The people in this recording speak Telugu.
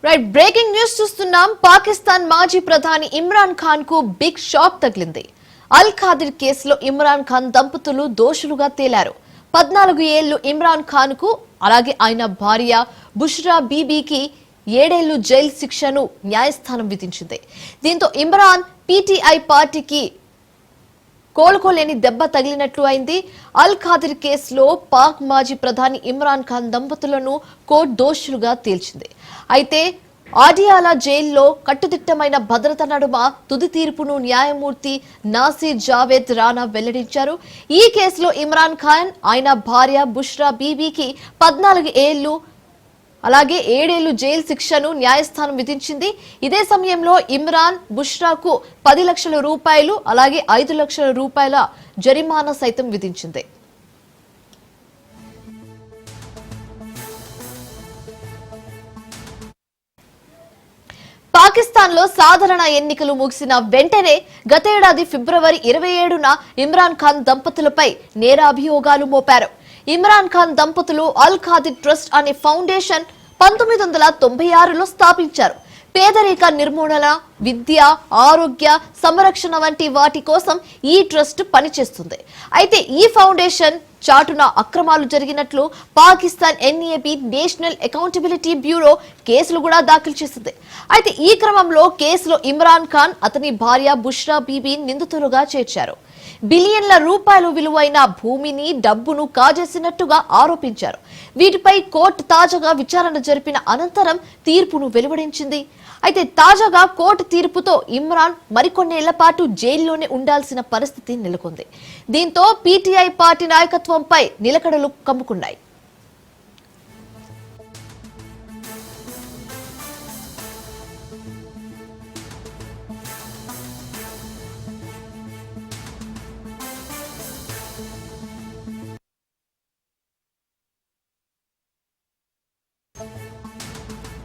రైట్ బ్రేకింగ్ న్యూస్ చూస్తున్నాం. పాకిస్తాన్ మాజీ ప్రధాని ఇమ్రాన్ ఖాన్ కు బిగ్ షాక్ తగిలింది. అల్ ఖాదిర్ కేసులో ఇమ్రాన్ ఖాన్ దంపతులు దోషులుగా తేలారు. 14 ఏళ్లు ఇమ్రాన్ ఖాన్ కు అలాగే ఆయన భార్య బుష్రా బీబీకి 7 ఏళ్లు జైలు శిక్షను న్యాయస్థానం విధించింది. దీంతో ఇమ్రాన్ పీటీఐ పార్టీకి కోలుకోలేని దెబ్బ తగిలినట్లు అయింది. అల్ ఖాదిర్ కేసులో పాక్ మాజీ ప్రధాని ఇమ్రాన్ ఖాన్ దంపతులను కోర్టు దోషులుగా తేల్చింది. అయితే ఆడియాలా జైల్లో కట్టుదిట్టమైన భద్రత నడుమ తుది తీర్పును న్యాయమూర్తి నాసిర్ జావేద్ రానా వెల్లడించారు. ఈ కేసులో ఇమ్రాన్ ఖాన్ ఆయన భార్య బుష్రా బీబీకి 14 ఏళ్లు అలాగే 7 ఏళ్లు జైలు శిక్షను న్యాయస్థానం విధించింది. ఇదే సమయంలో ఇమ్రాన్ బుష్రాకు 10 లక్షల రూపాయలు అలాగే 5 లక్షల రూపాయల జరిమానా సైతం విధించింది. పాకిస్తాన్ లో సాధారణ ఎన్నికలు ముగిసిన వెంటనే గతేడాది ఫిబ్రవరి 27న ఇమ్రాన్ ఖాన్ దంపతులపై నేరాభియోగాలు మోపారు. ఇమ్రాన్ ఖాన్ దంపతులు అల్ ఖాదిర్ ట్రస్ట్ అనే ఫౌండేషన్ 1996లో స్థాపించారు. పేదరిక నిర్మూలన, విద్య, ఆరోగ్య సంరక్షణ వంటి వాటి కోసం ఈ ట్రస్ట్ పనిచేస్తుంది. అయితే ఈ ఫౌండేషన్ చాటున అక్రమాలు జరిగినట్లు Pakistan NAB national accountability bureau కేసులు కూడా దాఖలు చేసింది. అయితే ఈ క్రమంలో కేసులో ఇమ్రాన్ ఖాన్ అతని భార్య బుష్రా బీబీ నిందితులుగా చేర్చారు. బిలియన్ల రూపాయలు విలువైన భూమిని, డబ్బును కాజేసినట్టుగా ఆరోపించారు. వీటిపై కోర్టు తాజాగా విచారణ జరిపిన అనంతరం తీర్పును వెలువడించింది. అయితే తాజాగా కోర్టు తీర్పుతో ఇమ్రాన్ మరికొన్నేళ్ల పాటు జైల్లోనే ఉండాల్సిన పరిస్థితి నెలకొంది. దీంతో పీటీఐ పార్టీ నాయకత్వంపై నిలకడలు కమ్ముకున్నాయి.